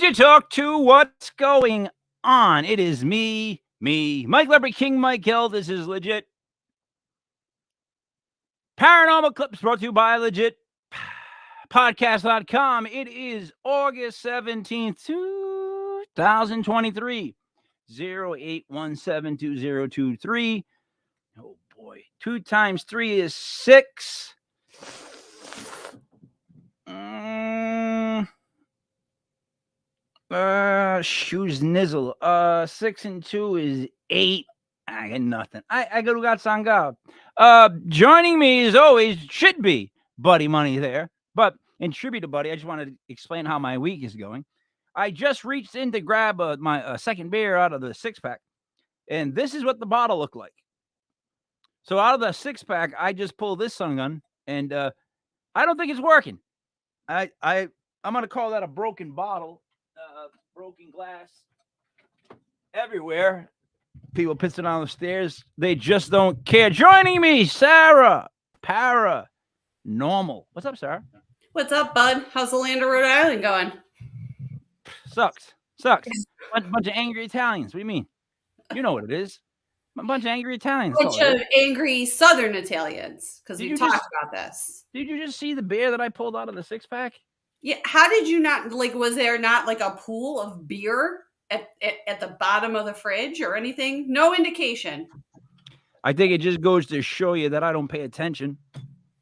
you talk to? What's going on? It is me, Mike Leopard, King Mike Hill. This is legit. Paranormal Clips brought to you by Legit Podcast.com. It is August 17th, 2023. 08172023. Oh boy. 2 times 3 is 6. Shoes nizzle. 6 and 2 is 8. I got nothing. I got sangha. Joining me as always should be Buddy Money Thayer. But in tribute to Buddy, I just wanted to explain how my week is going. I just reached in to grab my second beer out of the 6-pack, and this is what the bottle looked like. So out of the 6-pack, I just pulled this sun gun, and I don't think it's working. I'm gonna call that a broken bottle, broken glass everywhere. People pissing on the stairs. They just don't care. Joining me, Sarah, Parah, Normal. What's up, Sarah? What's up, bud? How's the land of Rhode Island going? Sucks. Bunch of angry Italians. What do you mean? You know what it is. A bunch of angry Italians. Bunch of angry Southern Italians, because we talked about this. Did you just see the beer that I pulled out of the 6-pack? Yeah. How did you not, was there not like a pool of beer at the bottom of the fridge or anything? No indication. I think it just goes to show you that I don't pay attention,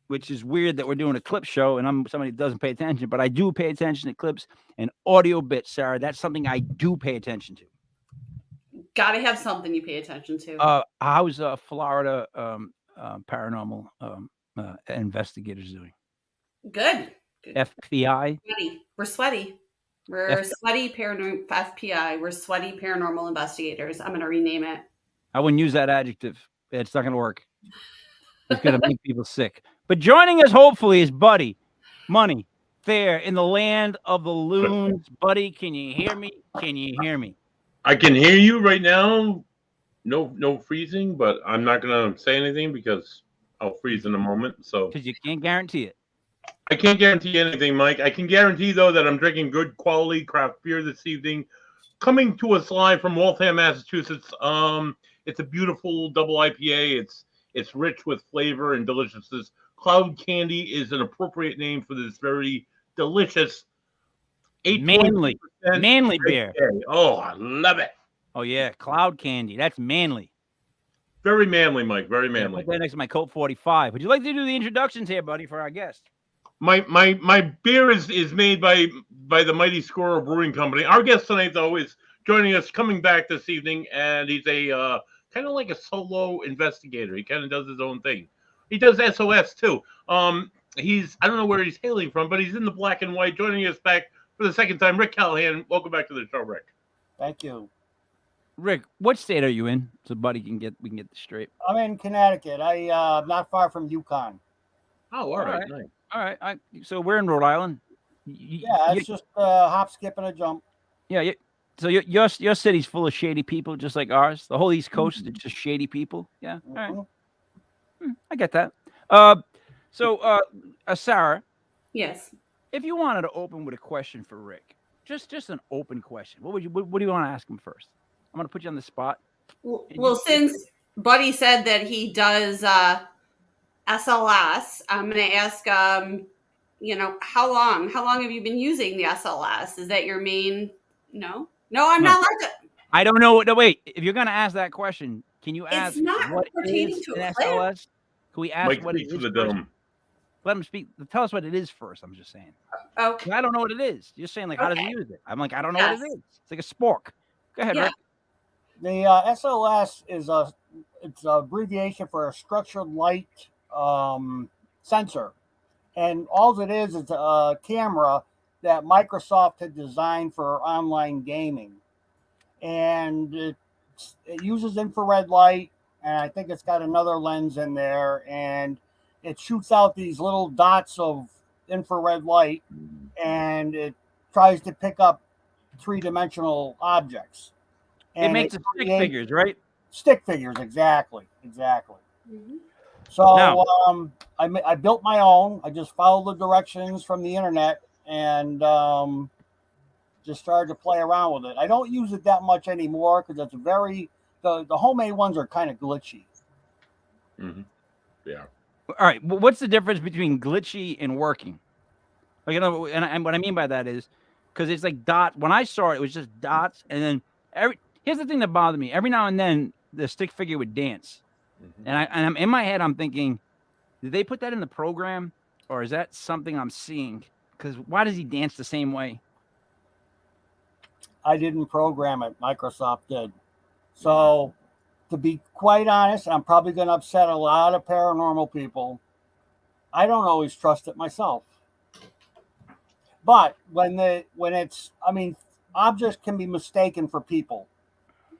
which is weird that we're doing a clip show and I'm somebody that doesn't pay attention, but I do pay attention to clips and audio bits, Sarah. That's something I do pay attention to. Got to have something you pay attention to. How's Florida paranormal investigators doing? Good. FBI? We're sweaty. We're sweaty paranormal FPI. We're sweaty paranormal investigators. I'm going to rename it. I wouldn't use that adjective. It's not going to work. It's going to make people sick. But joining us, hopefully, is Buddy Money Thayer in the land of the loons. Buddy, can you hear me? Can you hear me? I can hear you right now. No freezing, but I'm not going to say anything because I'll freeze in a moment. So because you can't guarantee it. I can't guarantee anything, Mike. I can guarantee, though, that I'm drinking good quality craft beer this evening. Coming to us live from Waltham, Massachusetts. It's a beautiful double IPA. It's rich with flavor and deliciousness. Cloud Candy is an appropriate name for this very delicious manly beer. Oh, I love it. Oh, yeah. Cloud Candy. That's manly. Very manly, Mike. Very manly. Put that next to my Colt 45. Would you like to do the introductions here, buddy, for our guest? My beer is made by the Mighty Squirrel Brewing Company. Our guest tonight, though, is joining us, coming back this evening, and he's a kind of like a solo investigator. He kind of does his own thing. He does SOS too. I don't know where he's hailing from, but he's in the black and white. Joining us back for the second time, Rick Callahan. Welcome back to the show, Rick. Thank you. Rick, what state are you in? So Buddy we can get this straight. I'm in Connecticut. I'm not far from Yukon. Oh, all right. Nice. All right. So we're in Rhode Island. It's just a hop, skip, and a jump. Yeah. So your city's full of shady people, just like ours. The whole East Coast is just shady people. Yeah. All right. I get that. So Sarah. Yes. If you wanted to open with a question for Rick, just an open question, what do you want to ask him first? I'm going to put you on the spot. Well, since Buddy said that he does SLS, I'm going to ask, how long have you been using the SLS? Is that your main? No, I'm not like that. I don't know. No, wait. If you're going to ask that question, can you ask what pertaining is to an a SLS? Can we ask Mike, what it is? the dome. Let him speak. Tell us what it is first. I'm just saying. Okay. I don't know what it is. You're saying how does he use it? I'm like, I don't know what it is. It's like a spork. Go ahead, Rick. The SLS is it's an abbreviation for a structured light sensor, and all it is a camera that Microsoft had designed for online gaming, and it uses infrared light, and I think it's got another lens in there, and it shoots out these little dots of infrared light, and it tries to pick up three-dimensional objects. And it makes stick figures, right? Stick figures, exactly. Mm-hmm. So now, I built my own. I just followed the directions from the internet, and just started to play around with it. I don't use it that much anymore because it's the homemade ones are kind of glitchy. Mm-hmm. Yeah. All right. Well, what's the difference between glitchy and working? Like, and what I mean by that is because it's like dots. When I saw it, it was just dots, and then here's the thing that bothered me. Every now and then, the stick figure would dance, Mm-hmm. and I'm in my head, I'm thinking, did they put that in the program, or is that something I'm seeing? Because why does he dance the same way? I didn't program it. Microsoft did. So, to be quite honest, I'm probably going to upset a lot of paranormal people. I don't always trust it myself. But objects can be mistaken for people.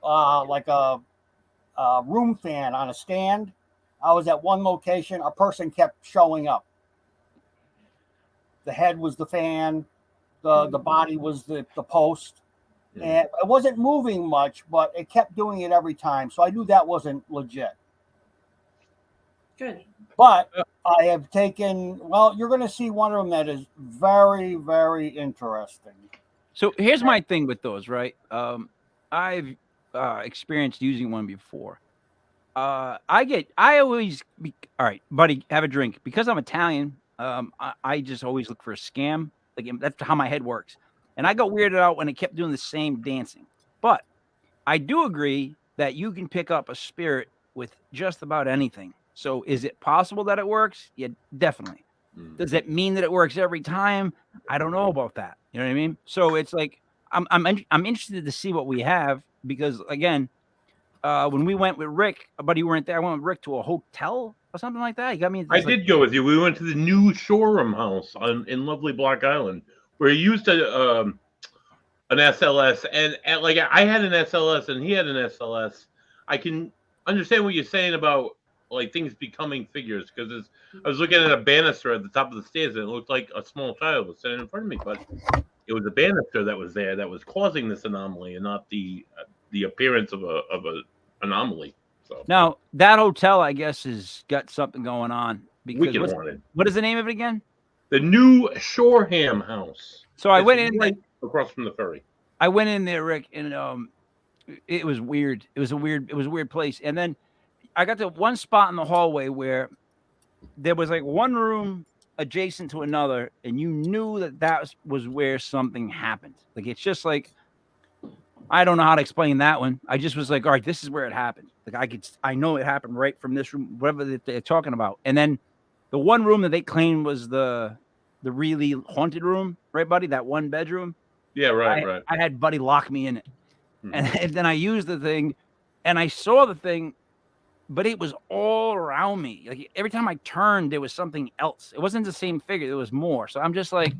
Like a room fan on a stand. I was at one location, a person kept showing up. The head was the fan, the body was the post. And it wasn't moving much, but it kept doing it every time. So I knew that wasn't legit. Good. But I have taken, you're going to see one of them that is very, very interesting. So here's my thing with those, right? I've experienced using one before. All right, buddy, have a drink. Because I'm Italian, I just always look for a scam. Like, that's how my head works. And I got weirded out when it kept doing the same dancing. But I do agree that you can pick up a spirit with just about anything. So is it possible that it works? Yeah, definitely. Does it mean that it works every time? I don't know about that. You know what I mean? So it's like I'm interested to see what we have because again, when we went with Rick, but you weren't there. I went with Rick to a hotel or something like that. He got me. I did go with you. We went to the new showroom house in lovely Block Island where he used an SLS, and like I had an SLS and he had an SLS. I can understand what you're saying about like things becoming figures because I was looking at a banister at the top of the stairs and it looked like a small child was sitting in front of me, but it was a banister that was there that was causing this anomaly and not the appearance of a anomaly. So now that hotel, I guess, has got something going on because Haunted. What is the name of it again? The new Shoreham House. So I went in right across from the ferry. I went in there, Rick, and it was weird. It was a weird place. And then I got to one spot in the hallway where there was like one room adjacent to another, and you knew that was where something happened. Like it's just like I don't know how to explain that one. I just was like, all right, this is where it happened. Like I know it happened right from this room, whatever that they're talking about. And then the one room that they claimed was the really haunted room, right, buddy? That one bedroom. Yeah, right. I had Buddy lock me in it. And then I used the thing and I saw the thing, but it was all around me. Like every time I turned, there was something else. It wasn't the same figure. There was more. So I'm just like,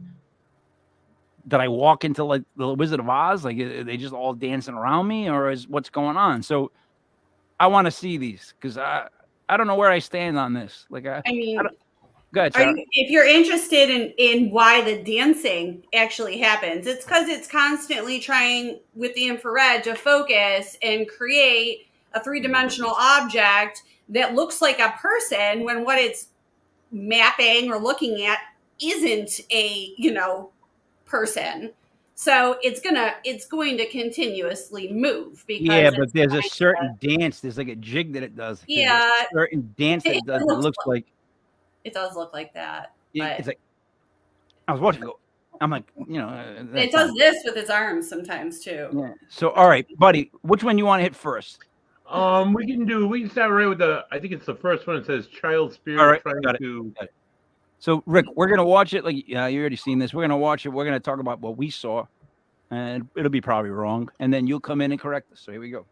did I walk into like the Wizard of Oz? Like, are they just all dancing around me or is what's going on? So I want to see these because I don't know where I stand on this. Like, go ahead, Sarah. If you're interested in why the dancing actually happens, it's because it's constantly trying with the infrared to focus and create a three-dimensional object that looks like a person when what it's mapping or looking at isn't a, person. So it's going to continuously move because but there's a certain dance. There's like a jig that it does. Yeah, there's a certain dance that it does. It looks like it does look like that. It's like I was watching. I'm like, it does this with its arms sometimes too. Yeah. So, all right, buddy, which one you want to hit first? We can start right with I think it's the first one. It says child spirit. All right, got it. So, Rick, we're gonna watch it. Like, you already seen this. We're gonna watch it. We're gonna talk about what we saw, and it'll be probably wrong. And then you'll come in and correct us. So here we go.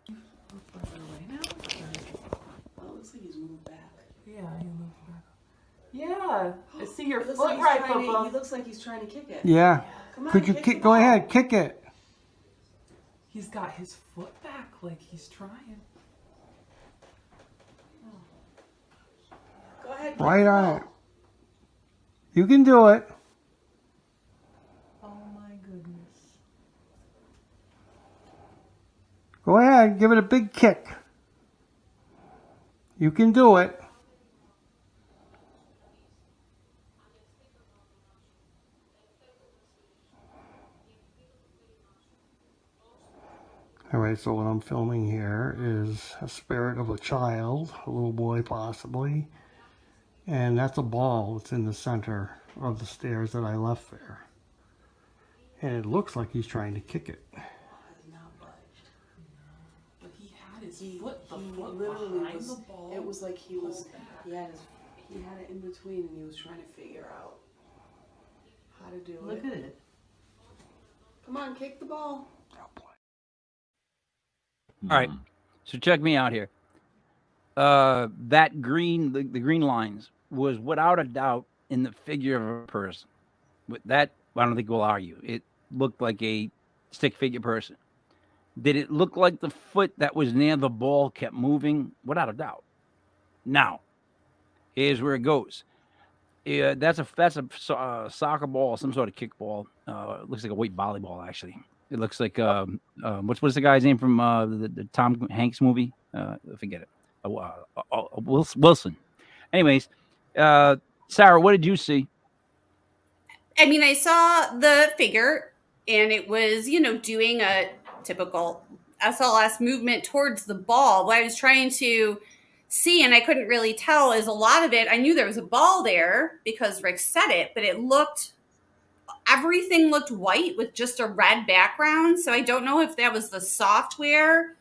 It looks like he's moved back. Yeah, he moved back. Yeah, I see your foot right above. He looks like he's trying to kick it. Yeah. Come on, Could you kick? Go ahead, kick it. He's got his foot back like he's trying. Go ahead. Right on it. You can do it. Oh my goodness. Go ahead, give it a big kick. You can do it. right, so what I'm filming here is a spirit of a child, a little boy possibly, and that's a ball that's in the center of the stairs that I left there. And it looks like he's trying to kick it. Has not budged. But he had his foot, the foot literally behind was, the ball. it was like he had it in between, and he was trying to figure out how to do it. Look at it. Come on, kick the ball. All right, so check me out here. That green, the green lines was without a doubt in the figure of a person. With that, I don't think we'll argue. It looked like a stick figure person. Did it look like the foot that was near the ball kept moving? Without a doubt. Now, here's where it goes. Yeah, that's a soccer ball, some sort of kickball. It looks like a weight volleyball, actually. It looks like what's the guy's name from the Tom Hanks movie? Forget it. Wilson. Anyways, Sarah, what did you see? I mean, I saw the figure, and it was, doing a typical SLS movement towards the ball. What I was trying to see, and I couldn't really tell, is a lot of it. I knew there was a ball there because Rick said it, but everything looked white with just a red background. So I don't know if that was the software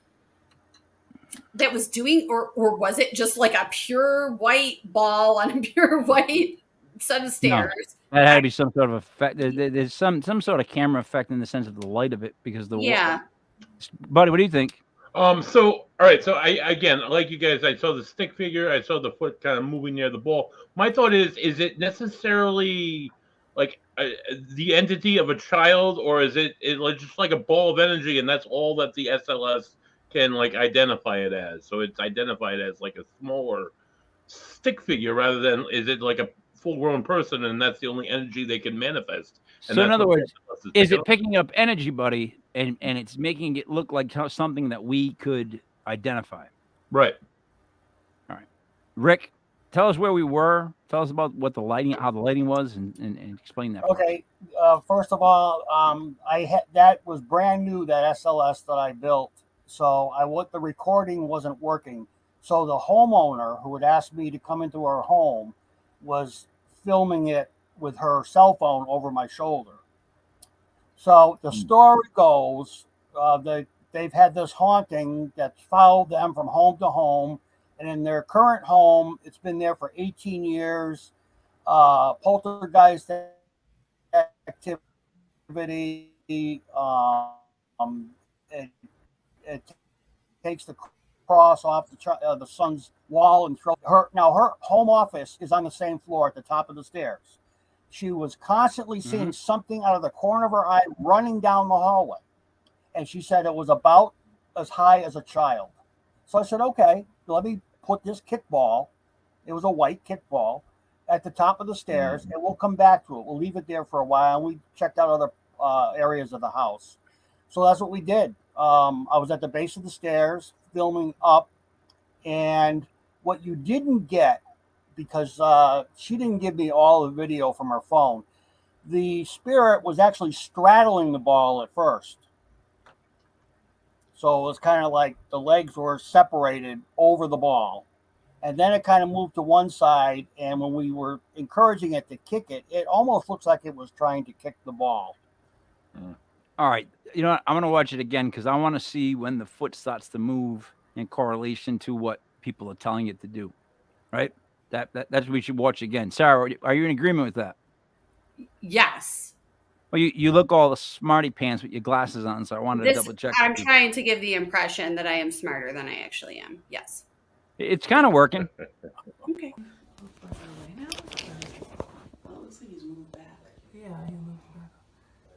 that was doing, or was it just like a pure white ball on a pure white set of stairs? No, that had to be some sort of effect. There's some sort of camera effect in the sense of the light of it, because Buddy, what do you think? So all right, so I again, like you guys, I saw the stick figure, I saw the foot kind of moving near the ball. My thought is it necessarily like the entity of a child, or is it just like a ball of energy, and that's all that the SLS can like identify it as? So it's identified as like a smaller stick figure rather than, is it like a full-grown person, and that's the only energy they can manifest? And so in other words, is it picking up energy, Buddy, and it's making it look like something that we could identify? Right. All right. Rick, tell us where we were. Tell us about what how the lighting was, and explain that. Okay. First of all, that was brand new, that SLS that I built. So the recording wasn't working. So the homeowner who had asked me to come into her home was filming it with her cell phone over my shoulder. So the story goes, they've had this haunting that's followed them from home to home. And in their current home, it's been there for 18 years. Poltergeist activity. It takes the cross off the son's wall and throw her. Now her home office is on the same floor at the top of the stairs. She was constantly seeing something out of the corner of her eye running down the hallway, and she said it was about as high as a child. So I said, okay, let me put this kickball. It was a white kickball at the top of the stairs, and we'll come back to it. We'll leave it there for a while. And we checked out other areas of the house. So that's what we did. I was at the base of the stairs filming up, and what you didn't get, because she didn't give me all the video from her phone, the spirit was actually straddling the ball at first. So it was kind of like the legs were separated over the ball. And then it kind of moved to one side. And when we were encouraging it to kick it, it almost looks like it was trying to kick the ball. All right. You know what? I'm going to watch it again because I want to see when the foot starts to move in correlation to what people are telling it to do. Right? That's what we should watch again. Sarah, are you in agreement with that? Yes. Well, you look all the smarty pants with your glasses on, so I wanted to double check. I'm trying to give the impression that I am smarter than I actually am. Yes. It's kind of working. Okay. Oh, it looks like he's moved back. Yeah, he moved back.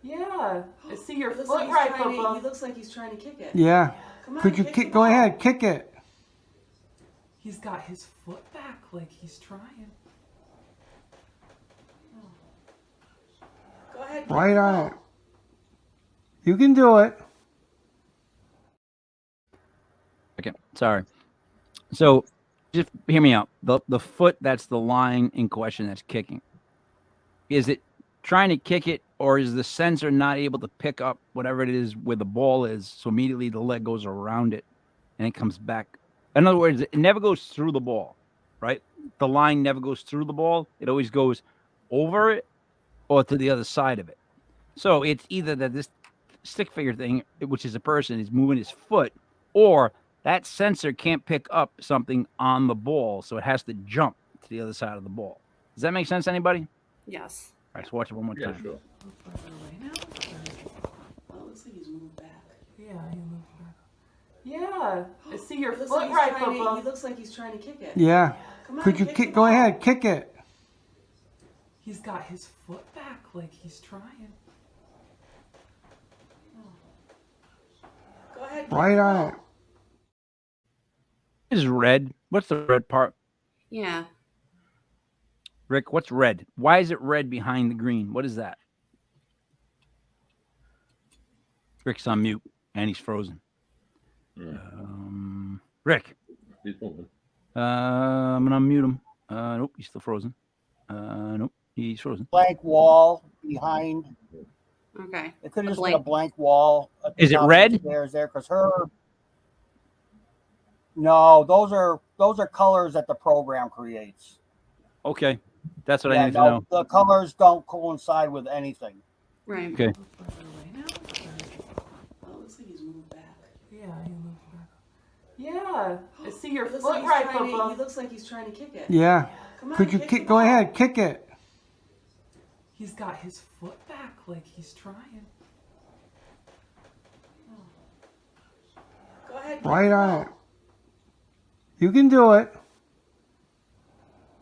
Yeah. See your It looks foot like he's right trying to- above. He looks like he's trying to kick it. Yeah. Come on, Could you kick kick? the Go ball. ahead, kick it. He's got his foot back like he's trying. Go ahead. kick Right the on ball. it. You can do it. Okay, sorry. So just hear me out. The foot that's the line in question that's kicking. Is it trying to kick it, or is the sensor not able to pick up whatever it is where the ball is? So immediately the leg goes around it and it comes back. In other words, it never goes through the ball, right? The line never goes through the ball. It always goes over it or to the other side of it. So it's either that this stick figure thing, which is a person, is moving his foot, or that sensor can't pick up something on the ball, so it has to jump to the other side of the ball. Does that make sense, anybody? Yes. All right, let's watch it one more Yeah, time. sure. Oh, it looks like he's moved back. Yeah, he moved back. Yeah. I see your He looks foot like he's right trying to, above. he looks like he's trying to kick it. Yeah. Come on, Could you kick kick? the Go ball. ahead, kick it. He's got his foot back like he's trying. Go ahead. kick Right the on ball. it. This is red. What's the red part? Yeah. Rick, what's red? Why is it red behind the green? What is that? Rick's on mute and he's frozen. Rick, He's moving. I'm gonna unmute him. Nope, he's still frozen. Nope, he's frozen. Blank wall behind. Okay. It could have A just been a blank- blank wall. At the Is it top of red? the stairs there, because her. No, those are colors that the program creates. Okay, that's what I Yeah, need to no, know. the colors don't coincide with anything. Right. Okay. Oh, it looks like he's moved back. Yeah, he moved back. Yeah. I see your He looks foot like he's right trying to, above. he looks like he's trying to kick it. Yeah. Come on, Could you kick kick? the Go ball. ahead, kick it. He's got his foot back like he's trying. Go ahead. kick Right the on ball. it. You can do it.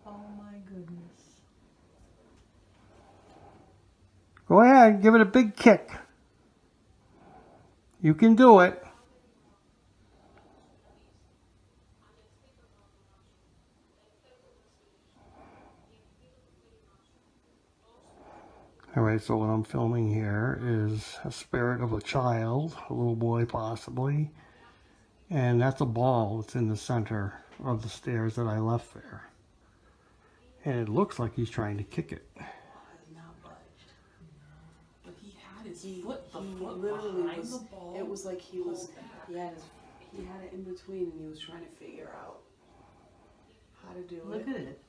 Oh my goodness. Go ahead, give it a big kick. You can do it. All right, so what I'm filming here is a spirit of a child, a little boy possibly, and that's a ball that's in the center of the stairs that I left there. And it looks like he's trying to kick it. Has not budged. But he had his He, foot, the he foot literally behind was. the ball. It was like he was. pulled back. He had it in between, and he was trying to figure out how to do Look it. at it.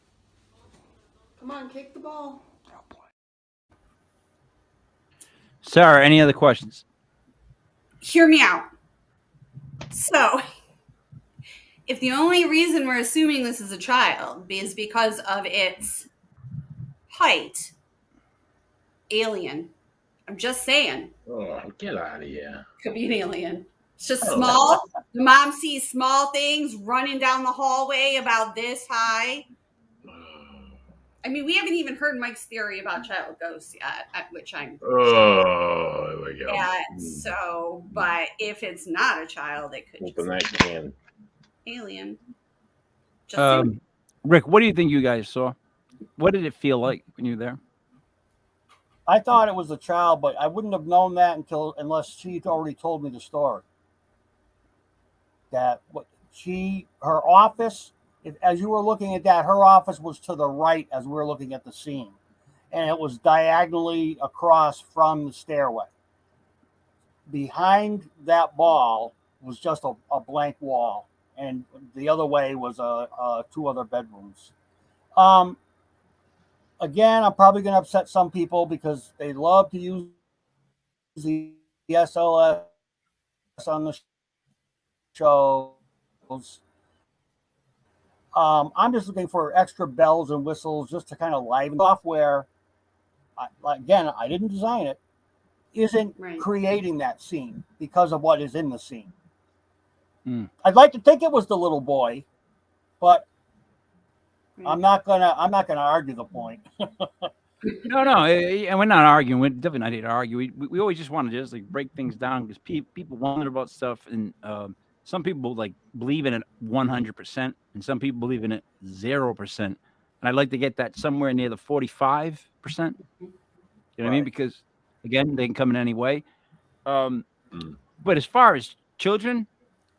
Come on, kick the ball. Sarah, any other questions? Hear me out. So, if the only reason we're assuming this is a child is because of its height, alien. I'm just saying, Oh, get out of here. could be an alien. It's just small. The mom sees small things running down the hallway about this high. I mean, we haven't even heard Mike's theory about child ghosts yet, which I'm Oh, there we go. at. So, but if it's not a child, it could Open just that can. be alien. Just saying. Rick, what do you think you guys saw? What did it feel like when you were there? I thought it was a child, but I wouldn't have known that unless she already told me the story. That her office, as you were looking at that, her office was to the right as we were looking at the scene, and it was diagonally across from the stairway. Behind that ball was just a blank wall, and the other way was two other bedrooms. Again, I'm probably going to upset some people because they love to use the SLS on the shows. I'm just looking for extra bells and whistles just to kind of liven software. Again, I didn't design it. Isn't Right. creating that scene because of what is in the scene. Mm. I'd like to think it was the little boy, but Right. I'm not gonna argue the point. No, and we're not arguing. We're definitely not here to argue. We always just want to just like break things down because people wonder about stuff, and some people like believe in it 100%, and some people believe in it 0%. And I'd like to get that somewhere near the 45%. You know what I mean? Right. Because again, they can come in any way. But as far as children,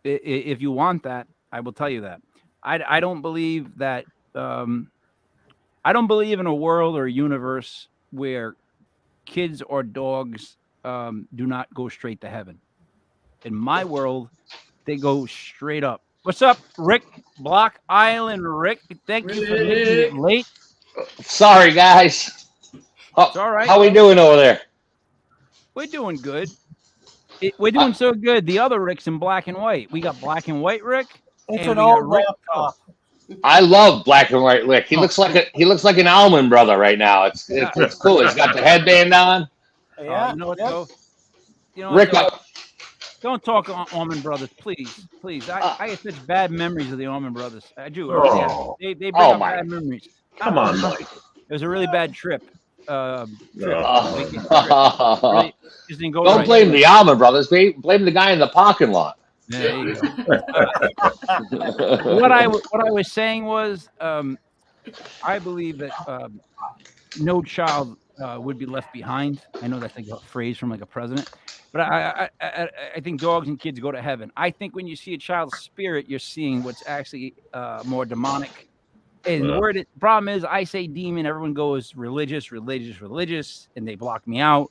if you want that, I will tell you that I don't believe that. I don't believe in a world or a universe where kids or dogs do not go straight to heaven. In my world, they go straight up. What's up, Rick? Block Island, Rick. Thank you for making it late. Sorry, guys. It's all right. How we doing over there? We're doing good. We're doing so good. The other Rick's in black and white. We got black and white Rick. It's and an we got old Rick. laptop. I love black and white Rick. He looks like an Almond brother right now. It's cool. He's got the headband on. Yeah. You know what, yep. though? You know Rick, what, though? Don't talk Allman Brothers, please. I get such bad memories of the Allman Brothers. I do. Oh. They bring up bad memories. Come on, Mike. It was a really bad trip. Don't Just didn't go right. blame the Almond brothers. Blame the guy in the parking lot. There you go. What I was saying was, I believe that no child would be left behind. I know that's like a phrase from like a president, but I think dogs and kids go to heaven. I think when you see a child's spirit, you're seeing what's actually more demonic. And the problem is, I say demon, everyone goes religious, and they block me out.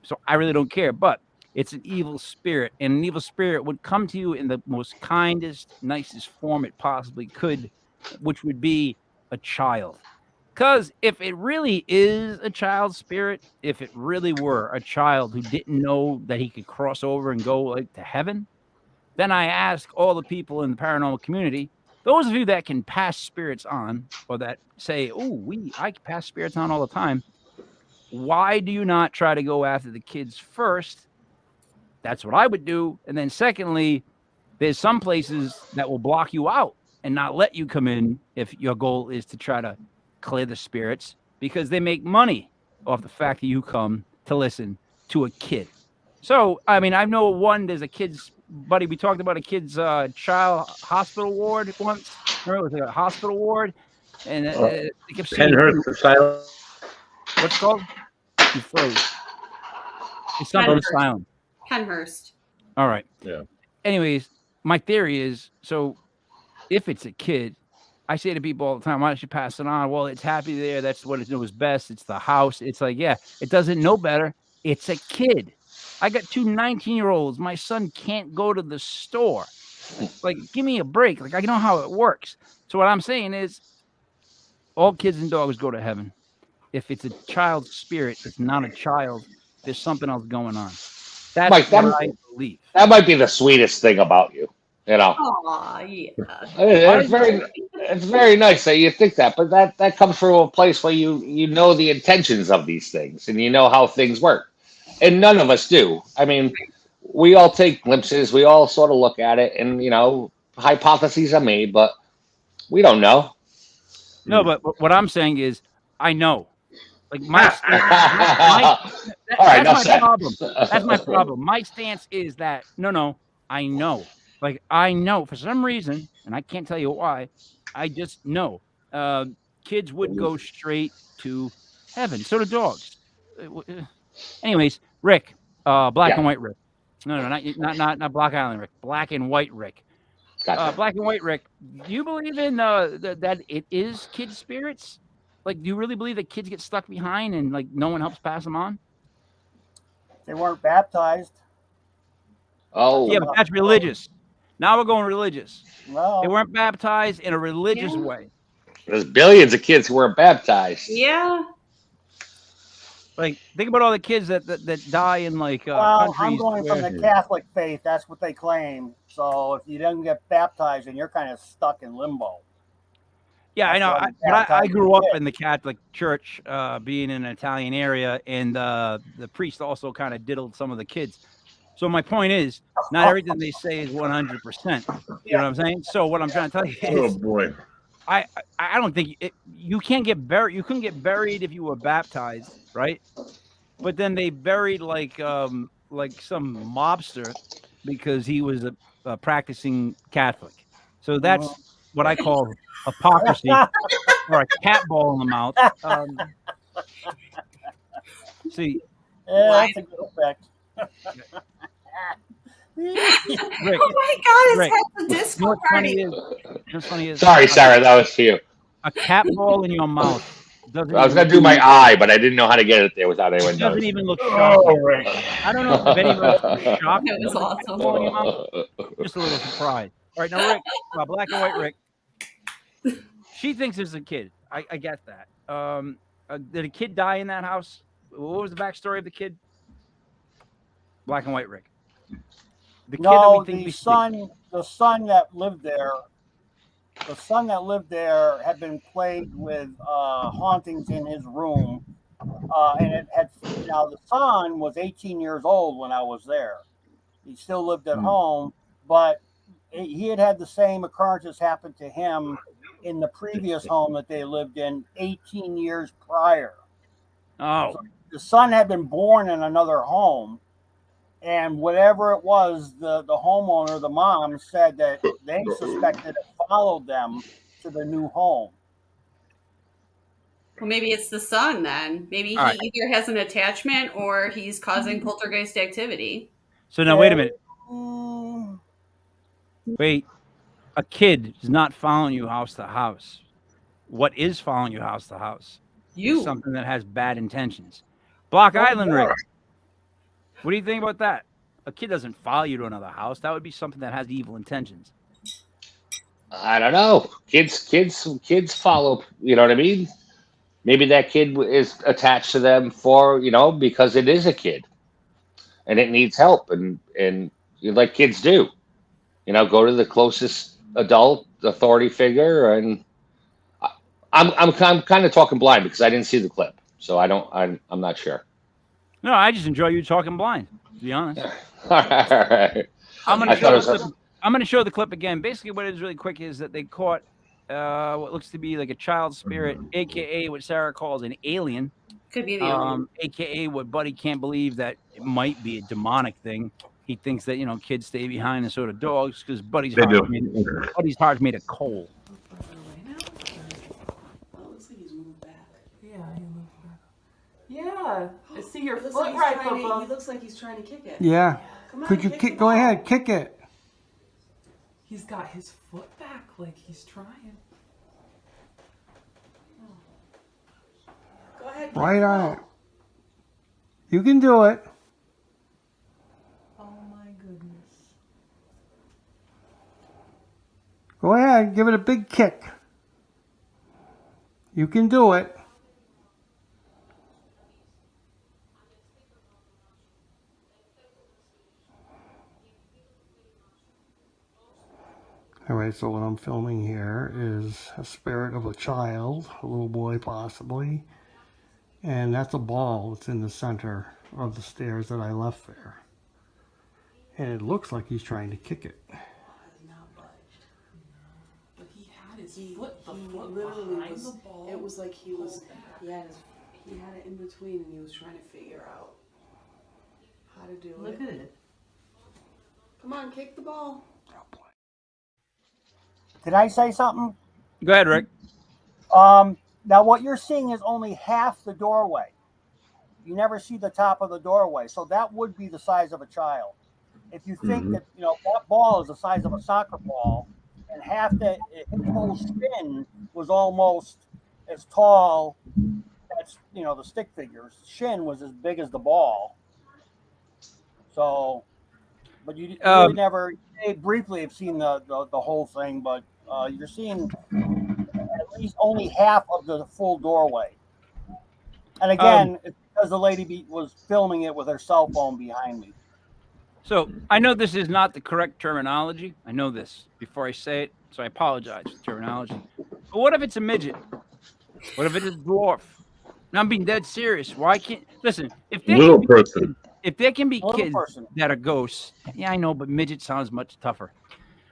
So I really don't care. But it's an evil spirit, and an evil spirit would come to you in the most kindest, nicest form it possibly could, which would be a child. Because if it really is a child spirit, if it really were a child who didn't know that he could cross over and go like to heaven, then I ask all the people in the paranormal community, those of you that can pass spirits on, or that say, I can pass spirits on all the time, why do you not try to go after the kids first? That's what I would do. And then secondly, there's some places that will block you out and not let you come in if your goal is to try to clear the spirits, because they make money off the fact that you come to listen to a kid. So, I mean, I know there's a kid's, buddy, we talked about a kid's child hospital ward once. Remember, it was a hospital ward. And they kept saying, Penhurst Asylum. What's it called? You froze. It's something silent. Penhurst. All right. Yeah. Anyways, my theory is, so if it's a kid, I say to people all the time, why don't you pass it on? Well, it's happy there. That's what it knows best. It's the house. It's like, yeah, it doesn't know better. It's a kid. I got two 19-year-olds. My son can't go to the store. Like, give me a break. Like, I know how it works. So what I'm saying is, all kids and dogs go to heaven. If it's a child's spirit, it's not a child. There's something else going on. That's Mike, what I believe. That might be the sweetest thing about you. You know. Aw, yeah. It's very nice that you think that, but that comes from a place where you know the intentions of these things and you know how things work. And none of us do. I mean, we all take glimpses, we all sort of look at it, and hypotheses are made, but we don't know. No, but what I'm saying is, I know. Like that's my problem. That's my problem. My stance is that no, I know. Like I know for some reason, and I can't tell you why. I just know. Kids would go straight to heaven. So do dogs. Anyways, Rick, black and white Rick. No, not Block Island Rick. Black and white Rick. Gotcha. Black and white Rick. Do you believe in that it is kid spirits? Like, do you really believe that kids get stuck behind and like no one helps pass them on? They weren't baptized. Oh, yeah, but that's religious. Now we're going religious. No. They weren't baptized in a religious way. There's billions of kids who weren't baptized. Yeah. Like, think about all the kids that die in like well, countries. I'm going from the Catholic faith. That's what they claim. So if you don't get baptized, then you're kind of stuck in limbo. Yeah, I know. I grew up in the Catholic Church, being in an Italian area, and the priest also kind of diddled some of the kids. So my point is, not everything they say is 100%. You know what I'm saying? So what I'm trying to tell you is, Oh boy, I don't think you can't get buried. You couldn't get buried if you were baptized, right? But then they buried like some mobster because he was a practicing Catholic. So that's what I call hypocrisy, or a cat ball in the mouth. See, that's a good effect. Rick, Oh my God! Rick, It's a disco what's party. funny is, Sorry, Sarah, that was for you. a cat ball in your mouth Doesn't I was even gonna look, do my eye, but I didn't know how to get it there without anyone doesn't noticing. even look Oh, shocking. right. I don't know if anyone was shocked. That was That awesome. falling in your mouth. Just a little surprised. All right, now Rick, black and white Rick. She thinks it's a kid. I get that. Did a kid die in that house? What was the backstory of the kid? Black and white Rick. The kid that No, we think the we see. son that lived there, the son that lived there had been plagued with hauntings in his room, and it had. Now the son was 18 years old when I was there. He still lived at home, but he had the same occurrences happen to him in the previous home that they lived in 18 years prior. Oh, So the son had been born in another home, and whatever it was, the homeowner, the mom, said that they suspected it followed them to the new home. Well, maybe it's the son then. Maybe All he right. either has an attachment or he's causing poltergeist activity. So now wait a minute. Mm, Wait, a kid is not following you house to house. What is following you house to house? Is You. something that has bad intentions. Block Island Rick. What do you think about that? A kid doesn't follow you to another house. That would be something that has evil intentions. I don't know. Kids follow. You know what I mean? Maybe that kid is attached to them for because it is a kid and it needs help, and like kids do. Go to the closest adult authority figure, and I'm kind of talking blind because I didn't see the clip, so I'm not sure. No, I just enjoy you talking blind, to be honest. All right. I'm I thought it was. going to show the clip again. Basically, what it is really quick is that they caught what looks to be like a child spirit, aka what Sarah calls an alien, Could be the alien. aka what Buddy can't believe that it might be a demonic thing. He thinks that kids stay behind and so do dogs because Buddy's They do. heart's made of coal. Further away now? Oh, it looks like he's moved back. Yeah, he moved back. Yeah. I see your He looks foot like he's right trying to- above. He looks like he's trying to kick it. Yeah. Come on, Could you kick kick? the Go ball. ahead, kick it. He's got his foot back like he's trying. Go ahead. kick Right the on ball. it. You can do it. Oh my goodness. Go ahead, give it a big kick. You can do it. All right, so what I'm filming here is a spirit of a child, a little boy possibly, and that's a ball that's in the center of the stairs that I left there. And it looks like he's trying to kick it. Has not budged. But he had his He foot, the he foot literally behind was. the ball. It was like he was. pulled back. He had it in between, and he was trying to figure out how to do Look it. at it. Come on, kick the ball. Did I say something? Go ahead, Rick. Now what you're seeing is only half the doorway. You never see the top of the doorway, so that would be the size of a child. If you think that that ball is the size of a soccer ball, and half that his whole spin was almost as tall as the stick figures. Shin was as big as the ball. So, but you really never. You briefly have seen the whole thing, but you're seeing at least only half of the full doorway. And again, it's because the lady was filming it with her cell phone behind me. So I know this is not the correct terminology. I know this before I say it, so I apologize for terminology. But what if it's a midget? What if it's a dwarf? Now, I'm being dead serious. Why can't listen? If there Little can be person. kids- if there can be Little kids person. that are ghosts, yeah, I know, but midget sounds much tougher.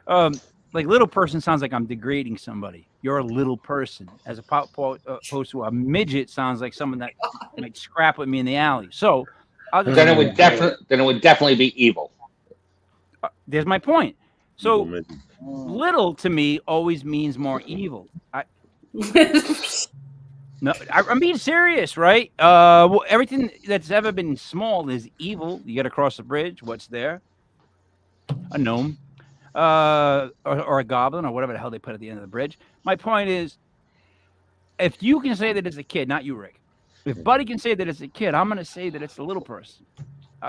Like little person sounds like I'm degrading somebody. You're a little person, as opposed to a midget sounds like someone that might scrap with me in the alley. So I'll just Then it would definitely be evil. there's my point. So Evil little to me always means more evil. No, I'm being serious, right? Well, everything that's ever been small is evil. You got to cross the bridge. What's there? A gnome, or a goblin, or whatever the hell they put at the end of the bridge. My point is, if you can say that it's a kid, not you, Rick. If Buddy can say that it's a kid, I'm going to say that it's a little person.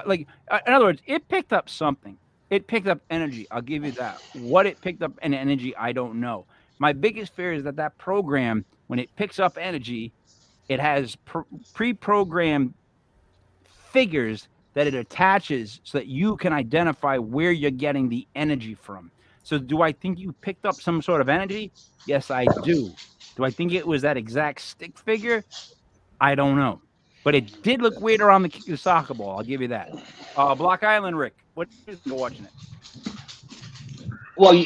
In other words, it picked up something. It picked up energy. I'll give you that. What it picked up in energy, I don't know. My biggest fear is that program, when it picks up energy, it has pre-programmed figures that it attaches so that you can identify where you're getting the energy from. So do I think you picked up some sort of energy? Yes, I do. Do I think it was that exact stick figure? I don't know. But it did look weird around the soccer ball. I'll give you that. Block Island, Rick, what do you think of watching it? Well,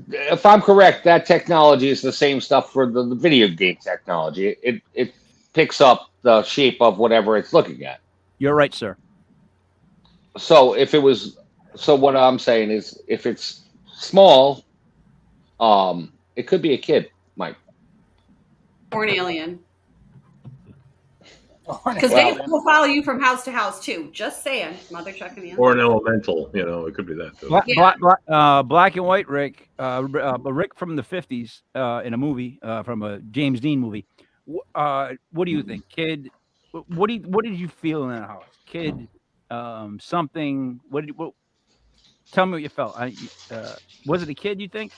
if I'm correct, that technology is the same stuff for the video game technology. It picks up the shape of whatever it's looking at. You're right, sir. So what I'm saying is, if it's small, it could be a kid, Mike. Or an alien. Or an Because Well- they will follow you from house to house too. Just saying. Mother checking in. Or an elemental, it could be that too. Black and white Rick, Rick from the 50s in a movie from a James Dean movie. What do you think, kid? What did you feel in that house, kid? Something. What? Tell me what you felt. Was it a kid? You think?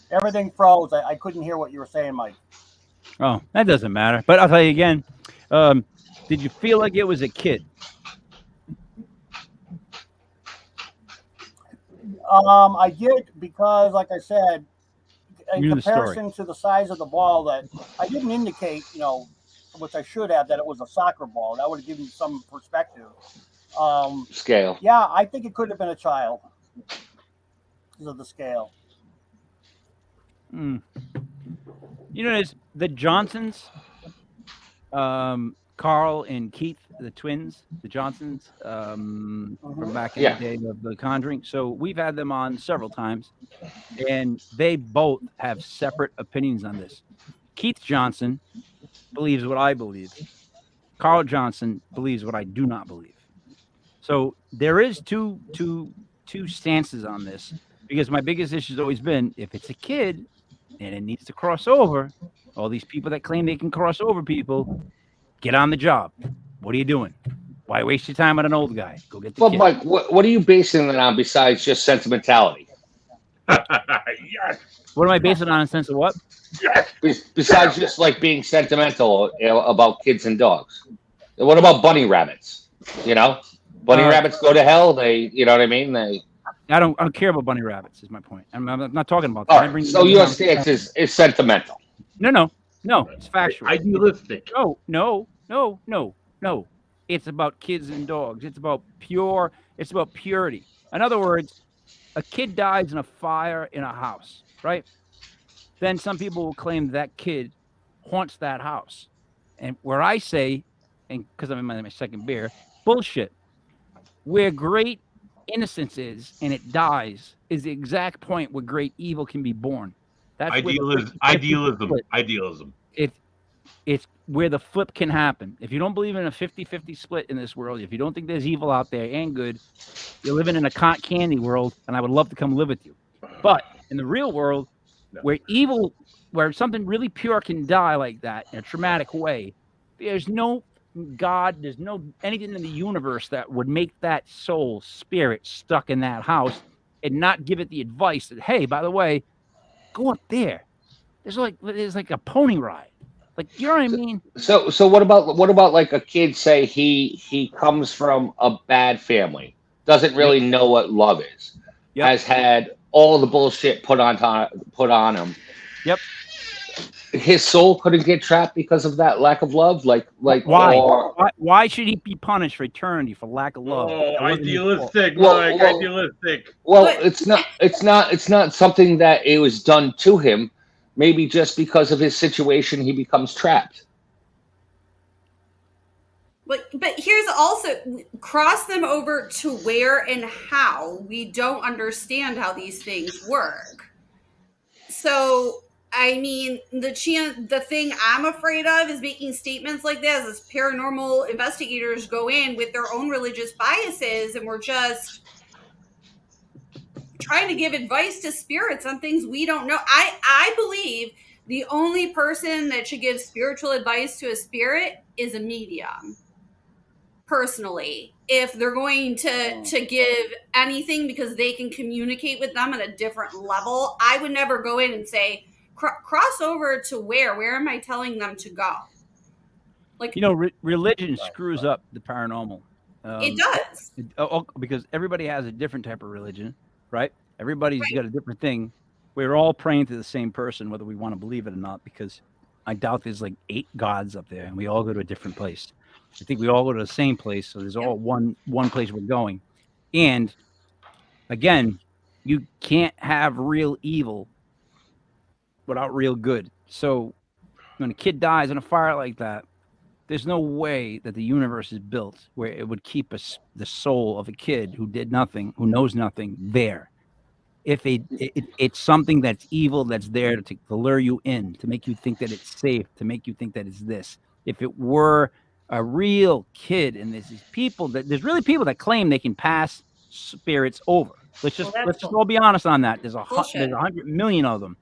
Everything froze. I couldn't hear what you were saying, Mike. Oh, that doesn't matter. But I'll tell you again. Did you feel like it was a kid? I did, because, like I said, in You knew the story. comparison to the size of the ball, that I didn't indicate, which I should have, that it was a soccer ball. That would have given you some perspective. Scale. Yeah, I think it could have been a child because of the scale. There's the Johnsons, Carl and Keith, the twins, the Johnsons, from back in the day of The Conjuring. So we've had them on several times, and they both have separate opinions on this. Keith Johnson believes what I believe. Carl Johnson believes what I do not believe. So there is two stances on this, because my biggest issue has always been, if it's a kid and it needs to cross over, all these people that claim they can cross over people, get on the job. What are you doing? Why waste your time on an old guy? Go get the Well, kid. Mike, what are you basing it on besides just sentimentality? Yes. What am I basing it on? In sense of what? Yes. Besides just like being sentimental about kids and dogs. What about bunny rabbits? Bunny rabbits go to hell. They, you know what I mean? I don't care about bunny rabbits. Is my point. I'm not talking about that. All right. So your stance is sentimental. No. It's factual. Idealistic. No. It's about kids and dogs. It's about purity. In other words, a kid dies in a fire in a house, right? Then some people will claim that kid haunts that house. And where I say, and because I'm in my second beer, bullshit. Where great innocence is and it dies is the exact point where great evil can be born. That's Idealism. It's where the flip can happen. If you don't believe in a 50-50 split in this world, if you don't think there's evil out there and good, you're living in a cotton candy world, and I would love to come live with you. But in the real world, where something really pure can die like that in a traumatic way, there's no God, there's no anything in the universe that would make that soul spirit stuck in that house and not give it the advice that, hey, by the way, go up there. There's like a pony ride. Like, you know what I mean? So what about like a kid, say he comes from a bad family, doesn't really know what love is, has had all the bullshit put on him. Yep. His soul couldn't get trapped because of that lack of love. Like why? Why should he be punished for eternity for lack of love? Oh, idealistic, Well, Mike. Idealistic. Well, it's not something that it was done to him. Maybe just because of his situation, he becomes trapped. But here's also, cross them over to where and how. We don't understand how these things work. So, I mean, the thing I'm afraid of is making statements like this as paranormal investigators go in with their own religious biases, and we're just trying to give advice to spirits on things we don't know. I believe the only person that should give spiritual advice to a spirit is a medium. Personally, if they're going to give anything because they can communicate with them at a different level, I would never go in and say cross over to where am I telling them to go? Like, You know, religion screws up the paranormal. it does. Because everybody has a different type of religion, right? Everybody's got a different thing. We're all praying to the same person, whether we want to believe it or not, because I doubt there's like 8 gods up there and we all go to a different place. I think we all go to the same place, so there's all one place we're going. And again, you can't have real evil without real good. So when a kid dies in a fire like that, there's no way that the universe is built where it would keep the soul of a kid who did nothing, who knows nothing, there. If it's something that's evil that's there to lure you in, to make you think that it's safe, to make you think that it's this. If it were a real kid, and there's really people that claim they can pass spirits over. Let's just all be honest on that. There's 100 million of them.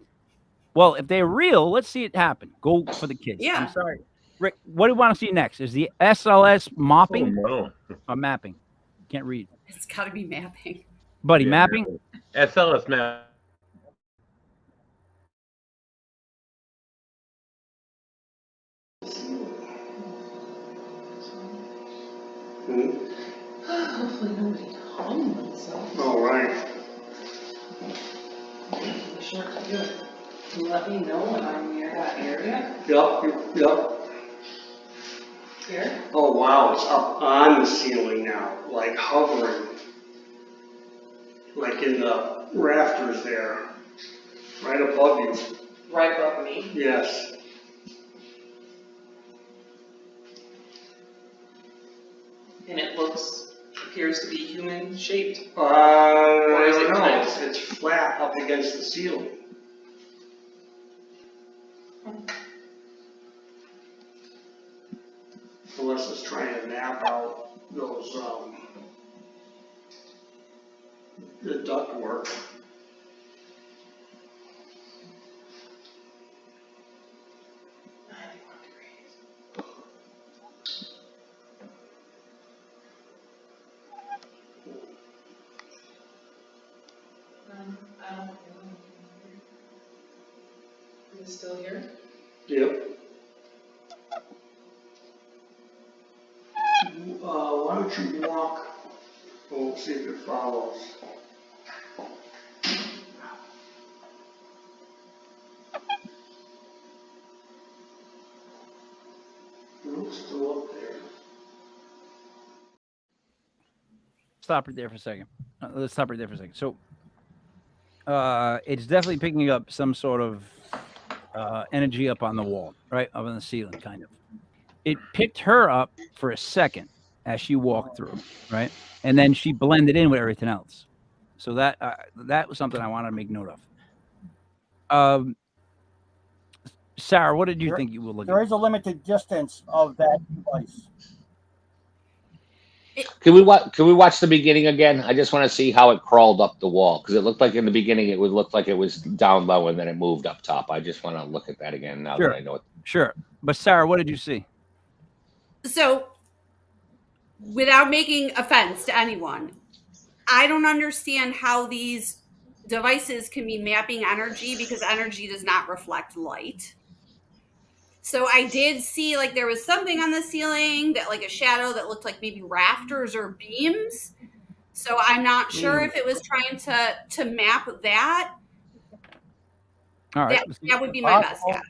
Well, if they're real, let's see it happen. Go for the kids. Yeah. I'm sorry. Rick, what do you want to see next? Is the SLS mopping Oh, no. or mapping? Can't read. It's got to be mapping. Buddy, mapping? SLS map. Hopefully nobody hung themselves. All right. Be sure to do it. Can you let me know when I'm near that area? Yep. Here? Oh, wow, it's up on the ceiling now, like hovering. Like in the rafters there, right above you. Right above me? Yes. And it appears to be human shaped. I don't know, it's flat up against the ceiling. Unless it's trying to map out those, the ductwork. I don't feel anything here. Are you still here? Yep. Why don't you walk? We'll see if it follows. It's still up there. Stop right there for a second. Let's stop right there for a second. So, it's definitely picking up some sort of energy up on the wall, right? Up on the ceiling, kind of. It picked her up for a second as she walked through, right? And then she blended in with everything else. So that was something I wanted to make note of. Sarah, what did you think you were looking at? There is a limited distance of that device. Can we watch the beginning again? I just want to see how it crawled up the wall, because it looked like in the beginning it would look like it was down low and then it moved up top. I just want to look at that again now that I know it. Sure. But Sarah, what did you see? So, without making offense to anyone, I don't understand how these devices can be mapping energy, because energy does not reflect light. So I did see like there was something on the ceiling that like a shadow that looked like maybe rafters or beams. So I'm not sure if it was trying to map that. All right. That would be my best guess.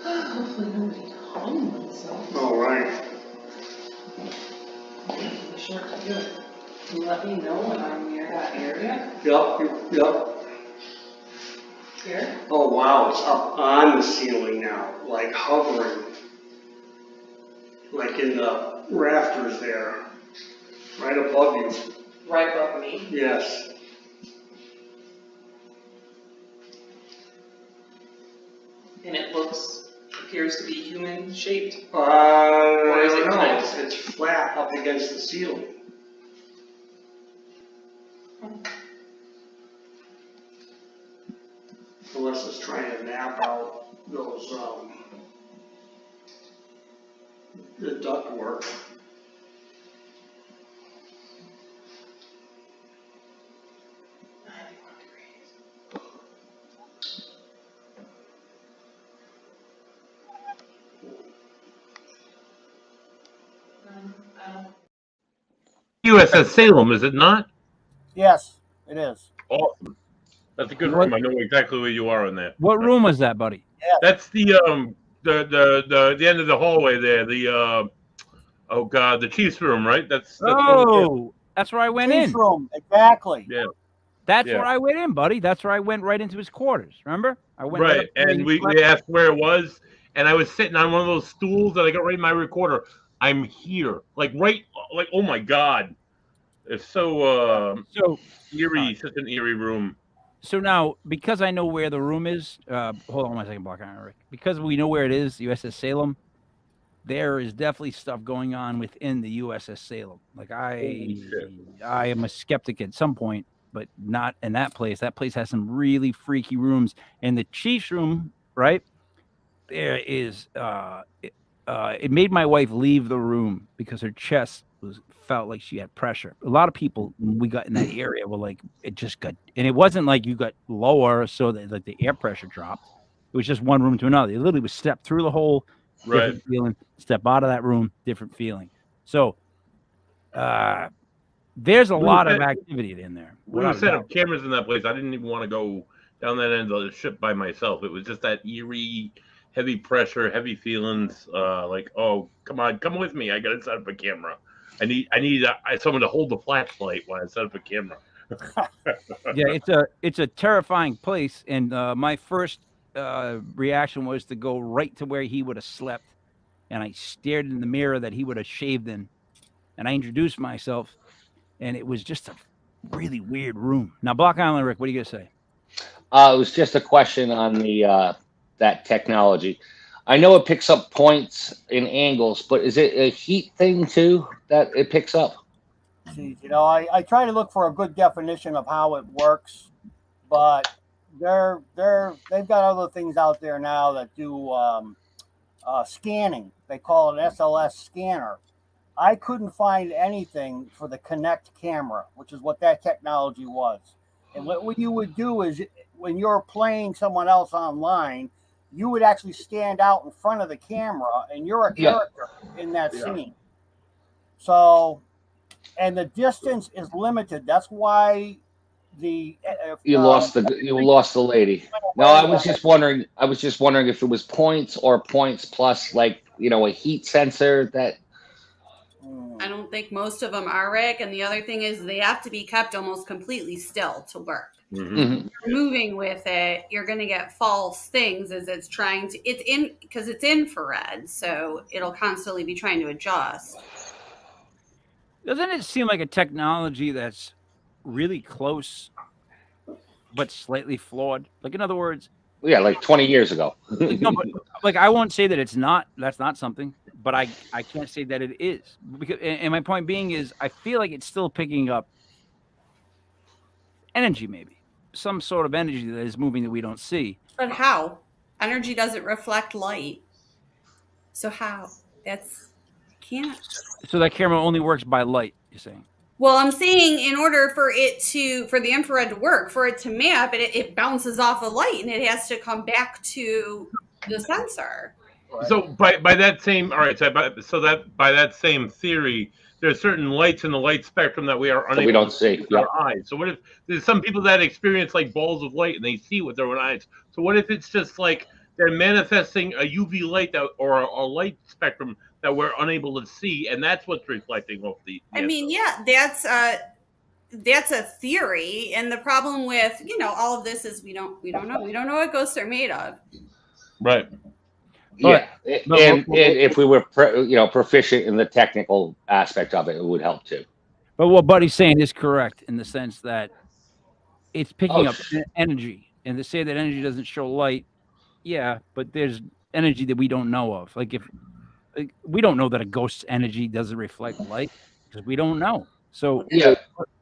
Hopefully nobody hung themselves. All right. Be sure to do it. Can you let me know when I'm near that area? Yep. Here? Oh, wow, it's up on the ceiling now, like hovering. Like in the rafters there, right above you. Right above me? And it appears to be human shaped? Or is it kind of- it's flat up against the ceiling. Unless it's trying to map out those, the ductwork. USS Salem, is it not? Yes, it is. Awesome. That's a good What- room. I know exactly where you are in there. What room was that, buddy? That's the end of the hallway there. The oh god, the chief's room, right? That's That's where I went Chief's in. room, exactly. yeah. That's Yeah. where I went in, buddy. That's where I went right into his quarters. Remember? I went Right. up there And we asked where it was, and I was sitting on one of those stools that I got right in my recorder. I'm here. Like oh my god. It's so So eerie, such an eerie room. So now, because I know where the room is, hold on one second, Block Iron Rick. Because we know where it is, USS Salem, there is definitely stuff going on within the USS Salem. Like I am a skeptic at some point, but not in that place. That place has some really freaky rooms. And the Chief's room, right? There is it made my wife leave the room because her chest felt like she had pressure. A lot of people when we got in that area were like, it just got, and it wasn't like you got lower so that like the air pressure dropped. It was just one room to another. It literally was step through the hole, different feeling, step out of that room, different feeling. So there's a lot of activity in there. We would set up cameras in that place. I didn't even want to go down that end of the ship by myself. It was just that eerie, heavy pressure, heavy feelings. Like, oh, come on, come with me. I gotta set up a camera. I need someone to hold the flashlight while I set up a camera. Yeah, it's a terrifying place, and my first reaction was to go right to where he would have slept, and I stared in the mirror that he would have shaved in, and I introduced myself, and it was just a really weird room. Now, Block Island Rick, what are you gonna say? It was just a question on the that technology. I know it picks up points and angles, but is it a heat thing too that it picks up? See, I try to look for a good definition of how it works, but they've got other things out there now that do scanning. They call it SLS scanner. I couldn't find anything for the Kinect camera, which is what that technology was. And what you would do is when you're playing someone else online, you would actually stand out in front of the camera and you're a character in that scene. So, and the distance is limited. That's why you lost the lady. No, I was just wondering if it was points or points plus like, a heat sensor that. I don't think most of them are, Rick. And the other thing is they have to be kept almost completely still to work. Mm-hmm. If you're moving with it, you're going to get false things as because it's infrared. So it'll constantly be trying to adjust. Doesn't it seem like a technology that's really close, but slightly flawed? Like, in other words, yeah, like 20 years ago. No, but, like, I won't say that that's not something, but I can't say that it is. Because, and my point being is, I feel like it's still picking up energy, maybe some sort of energy that is moving that we don't see. But how? Energy doesn't reflect light. So how? Can't. So that camera only works by light, you're saying? Well, I'm saying in order for the infrared to work, for it to map, it bounces off the light and it has to come back to the sensor. Right. So by that same by that same theory, there's certain lights in the light spectrum that we are unable we don't to see with our eyes. So what if there's some people that experience like balls of light and they see with their own eyes? So what if it's just like they're manifesting a UV light or a light spectrum that we're unable to see, and that's what's reflecting off the. I mean, yeah, that's a theory, and the problem with all of this is we don't know what ghosts are made of. Right. Yeah, and if we were proficient in the technical aspect of it, it would help too. But what Buddy's saying is correct in the sense that it's picking up energy, and to say that energy doesn't show light, Yeah, but there's energy that we don't know of. Like we don't know that a ghost's energy doesn't reflect light because we don't know. So Yeah,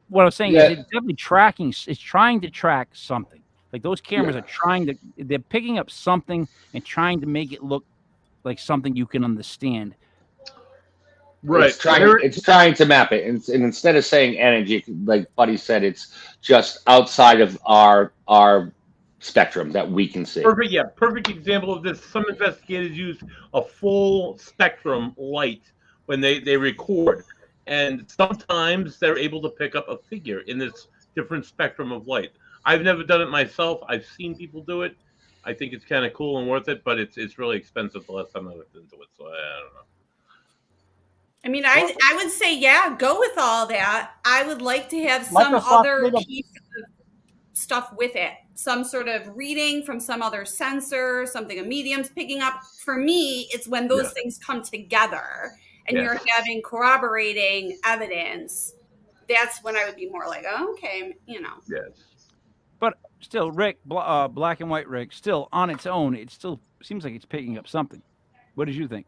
what I'm saying is yeah, it's definitely tracking. It's trying to track something. Like those cameras are trying to. They're picking up something and trying to make it look like something you can understand. Right. it's trying to map it, and instead of saying energy, like Buddy said, it's just outside of our spectrum that we can see. Perfect. Yeah. Perfect example of this. Some investigators use a full spectrum light when they record, and sometimes they're able to pick up a figure in this different spectrum of light. I've never done it myself. I've seen people do it. I think it's kind of cool and worth it, but it's really expensive the last time I looked into it. So I don't know. I mean, I would say, yeah, go with all that. I would like to have some Microsoft other did a piece of stuff with it, some sort of reading from some other sensor, something a medium's picking up. For me, it's when those Yeah. things come together and Yeah. you're having corroborating evidence. That's when I would be more like, oh, okay, Yes. But still, Rick, black and white Rick, still on its own, it still seems like it's picking up something. What did you think?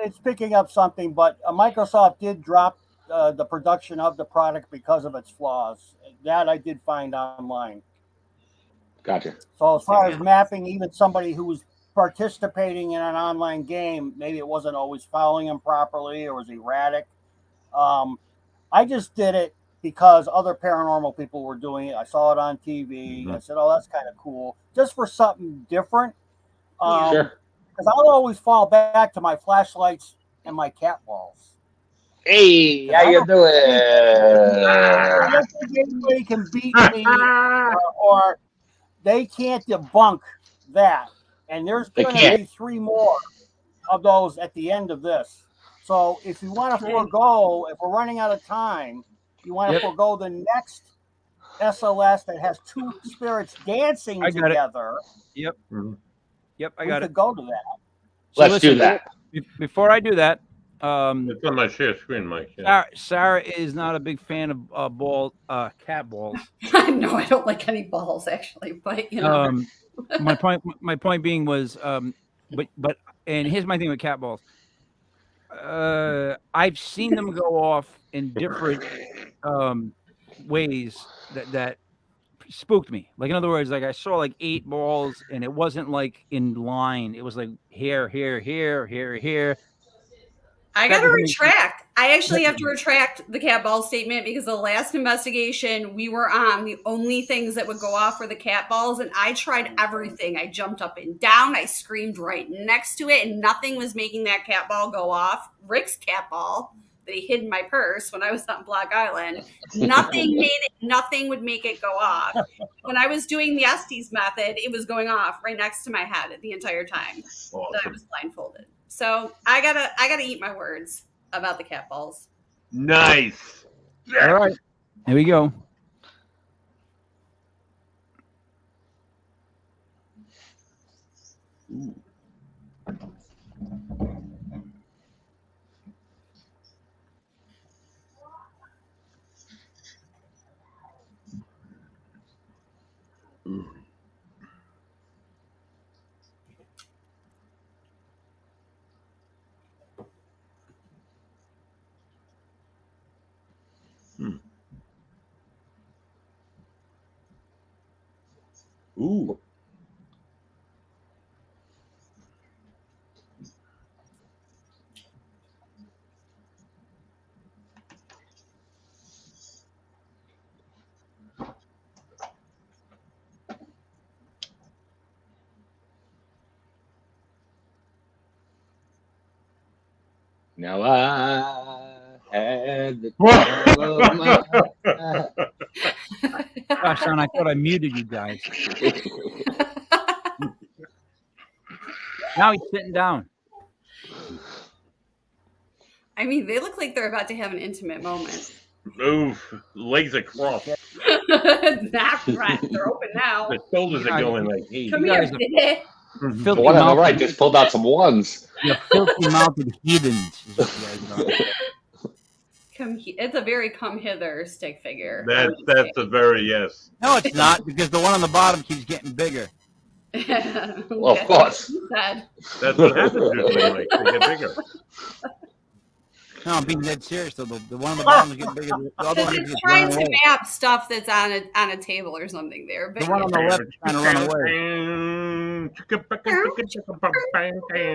it's picking up something, but Microsoft did drop the production of the product because of its flaws. That I did find online. Gotcha. So as far as mapping, even somebody who was participating in an online game, maybe it wasn't always following him properly or was erratic. I just did it because other paranormal people were doing it. I saw it on TV. Mhm. I said, "Oh, that's kind of cool," just for something different. Sure. Because I'll always fall back to my flashlights and my cat balls. Hey, how I you don't doing? I don't think anybody can beat me, or they can't debunk that. And there's They going to can't. be 3 more of those at the end of this. So if you want to forego, if we're running out of time, you want to Yep. forego the next SOS that has 2 spirits dancing I got it. together. Yep. Mhm. Yep, I We got could it. go to that. So Let's do listen, that. Before I do that, It's on my share screen, Mike. Yeah. Sarah is not a big fan of cat balls. No, I don't like any balls actually, but My point being was, but and here's my thing with cat balls. I've seen them go off in different ways that spooked me. Like in other words, like I saw like 8 balls and it wasn't like in line. It was like here, here, here, here, here. I That got to doesn't make sense. retract. I actually have to retract the cat ball statement because the last investigation we were on, the only things that would go off were the cat balls, and I tried everything. I jumped up and down. I screamed right next to it, and nothing was making that cat ball go off. Rick's cat ball that he hid in my purse when I was on Block Island, nothing would make it go off. When I was doing the Estes method, it was going off right next to my head the entire time that I was blindfolded. So I gotta eat my words about the cat balls. Nice. All right, here we go. Ooh. Now I had the call of my. Gosh, son, I thought I muted you guys. Now he's sitting down. I mean, they look like they're about to have an intimate moment. Oof. Legs are crossed. Not right. They're open now. The shoulders are going like, hey. Come You here, guys are- baby. The Filthy one on the mouthed- right just pulled out some ones. You're filthy mouthed heathens. Is what you guys are. It's a very come hither stick figure. That's a very yes. No, it's not because the one on the bottom keeps getting bigger. Well, of course. That's what happens usually, Mike. They get bigger. No, I'm being dead serious though. The one on the bottom is getting bigger. The other one is It's just trying running to away. map stuff that's on a table or something there. The But one on the left is trying to run away.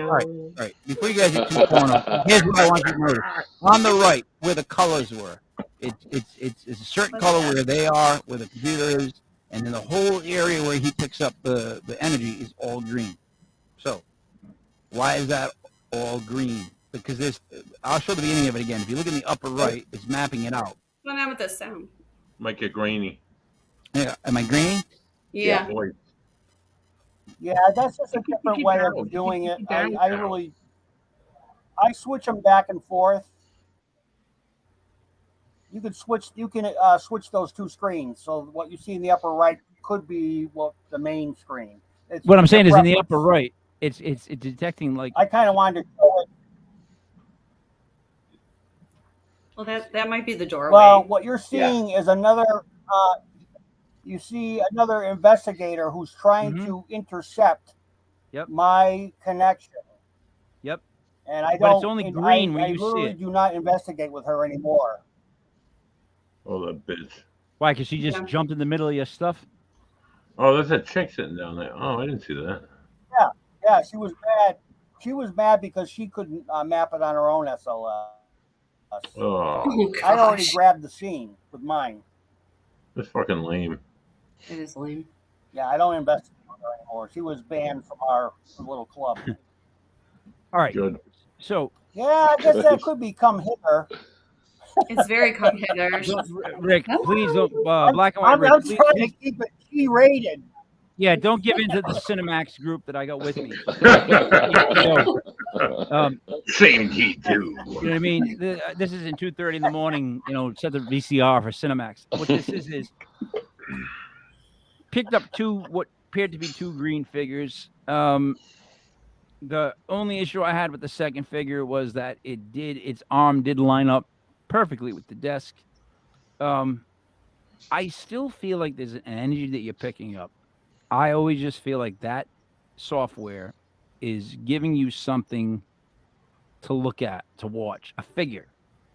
All right. Before you guys get too torn up, here's what I want you to notice. On the right, where the colors were, it's a certain color where they are, where the computer is, and then the whole area where he picks up the energy is all green. So, why is that all green? Because I'll show the beginning of it again. If you look in the upper right, it's mapping it out. what's on with the sound? Might get grainy. Yeah, am I green? Yeah. Boy. Yeah, that's just a different way of doing it. I switch them back and forth. You can switch those two screens. So what you see in the upper right could be the main screen. What I'm saying is in the upper right, it's detecting like. I kind of wanted to show it. Well, that might be the doorway. Well, what you're seeing is another. You see another investigator who's trying to intercept my connection. Yep. And I don't. But it's only green where you see literally it. do not investigate with her anymore. Oh, that bitch. Why? Because she just jumped in the middle of your stuff? Oh, there's a chick sitting down there. Oh, I didn't see that. Yeah, she was mad. She was mad because she couldn't map it on her own SLS. Oh, I already grabbed the scene with mine. that's fucking lame. It is lame. Yeah, I don't investigate with her anymore. She was banned from our little club. All right. Good. So. Yeah, I guess that could become hitter. It's very come hither. Rick, please don't. Black and white. I'm Rick, trying to keep it G-rated. Yeah, don't give in to the Cinemax group that I got with me. Same G too. You know what I mean? This is in 2:30 in the morning. Set the VCR for Cinemax. What this is picked up what appeared to be two green figures. The only issue I had with the second figure was that its arm did line up perfectly with the desk. I still feel like there's an energy that you're picking up. I always just feel like that software is giving you something to look at, to watch, a figure.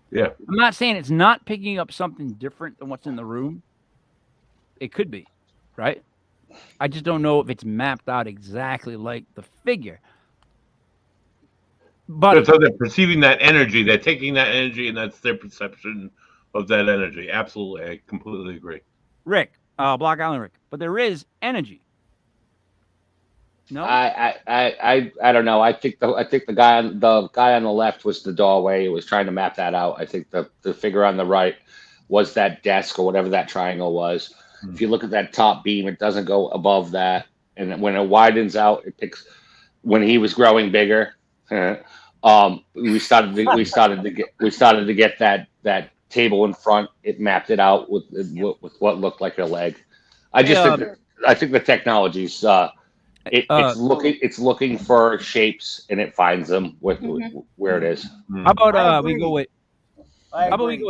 Yeah. I'm not saying it's not picking up something different than what's in the room. It could be, right? I just don't know if it's mapped out exactly like the figure. But so they're perceiving that energy. They're taking that energy, and that's their perception of that energy. Absolutely, I completely agree. Rick, Block Island Rick, but there is energy. No, I don't know. I think the guy on the left was the doorway. It was trying to map that out. I think the figure on the right was that desk or whatever that triangle was. If you look at that top beam, it doesn't go above that, and when it widens out, it picks. When he was growing bigger, we started to get that table in front. It mapped it out with what looked like a leg. I think the technology's. It's looking for shapes and it finds them where it is. How about we go with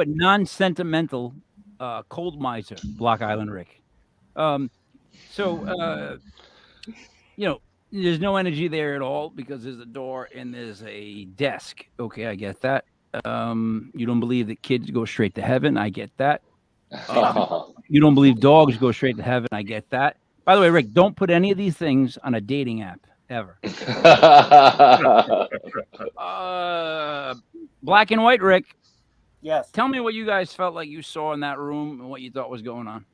non-sentimental cold miser Block Island Rick? There's no energy there at all because there's a door and there's a desk. Okay, I get that. You don't believe that kids go straight to heaven. I get that. You don't believe dogs go straight to heaven. I get that. By the way, Rick, don't put any of these things on a dating app ever. Black and white, Rick. Yes. Tell me what you guys felt like you saw in that room and what you thought was going on.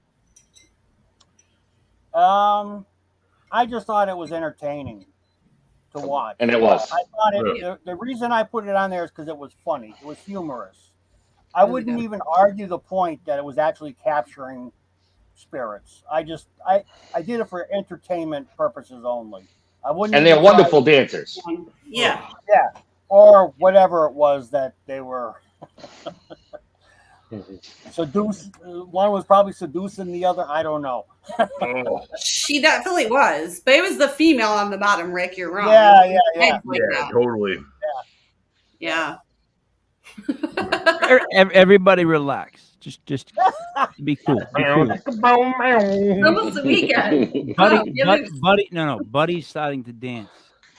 I just thought it was entertaining to watch. And it was. I thought the reason I put it on there is because it was funny. It was humorous. I wouldn't even argue the point that it was actually capturing spirits. I did it for entertainment purposes only. I wouldn't. And they're wonderful dancers. Yeah. Yeah. Or whatever it was that they were. Seduce. One was probably seducing the other. I don't know. She definitely was, but it was the female on the bottom. Rick, you're wrong. Yeah. Totally. Yeah. Everybody relax. Just be cool. Be cool. It's almost the weekend. Buddy's starting to dance.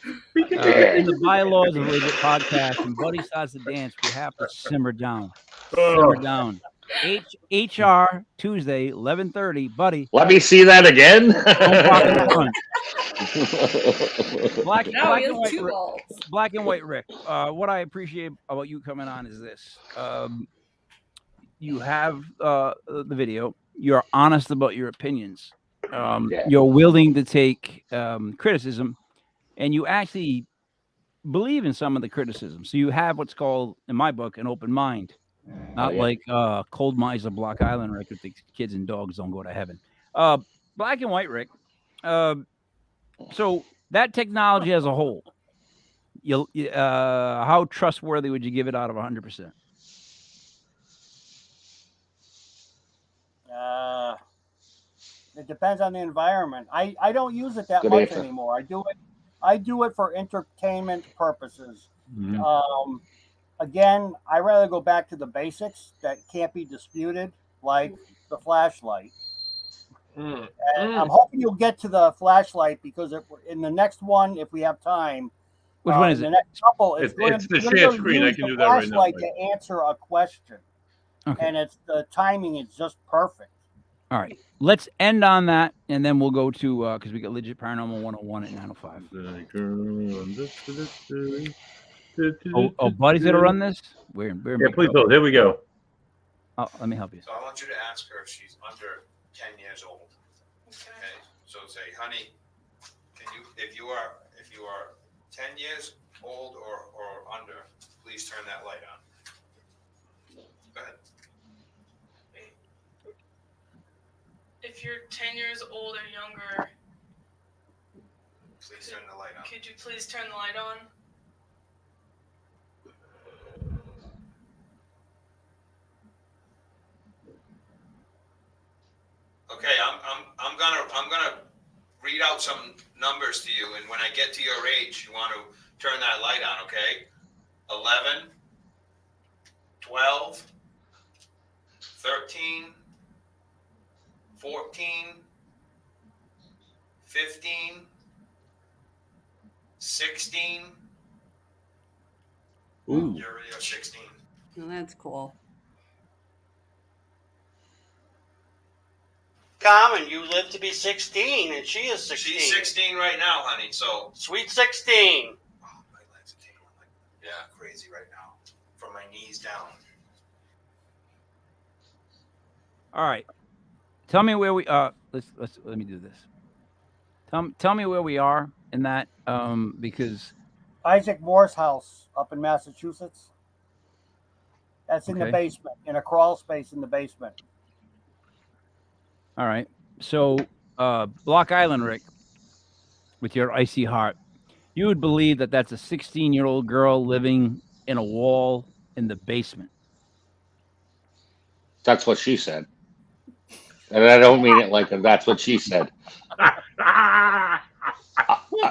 In the bylaws of Legit Podcast, when Buddy starts to dance, we have to simmer down. Simmer down. HR Tuesday, 11:30. Buddy, Let me see that again. Black No, he and has white two Rick. balls. Black and white Rick. What I appreciate about you coming on is this. You have the video. You're honest about your opinions. You're willing to take criticism, and you actually believe in some of the criticism. So you have what's called, in my book, an open mind. Not like Cold Miser Block Island Rick with the kids and dogs don't go to heaven. Black and white Rick. So that technology as a whole, how trustworthy would you give it out of 100%? It depends on the environment. I don't use it that Good much answer. anymore. I do it for entertainment purposes. Mhm. Again, I rather go back to the basics that can't be disputed, like the flashlight. And I'm hoping you'll get to the flashlight because in the next one, if we have time, Which one is in it? the next couple, It's going the share screen. I can do that right now. flashlight to answer a question, Okay. and the timing is just perfect. All right. Let's end on that, and then we'll go to because we got Legit Paranormal 101 at 9:05. Oh, Buddy's gonna run this. We're in Yeah, big please trouble. hold. Here we go. Oh, let me help you. So I want you to ask her if she's under 10 years old. Okay. So say, honey, can you, if you are 10 years old or under, please turn that light on. Go ahead. If you're 10 years old or younger, Please turn the light on. could you please turn the light on? Okay, I'm gonna read out some numbers to you, and when I get to your age, you want to turn that light on, okay? 11, 12, 13, 14, 15, 16. Ooh. You're 16. Well, that's cool. Carmen, you live to be 16, and she is 16. She's 16 right now, honey, so. Sweet 16. Oh, my legs are tingling like, yeah, crazy right now. From my knees down. All right. Tell me where we let me do this. Tell me where we are in that because Isaac Moore's house up in Massachusetts. That's in the Okay. basement, in a crawl space in the basement. all right. So Block Island Rick, with your icy heart, you would believe that that's a 16-year-old girl living in a wall in the basement. That's what she said. And I don't mean it like that's what she said.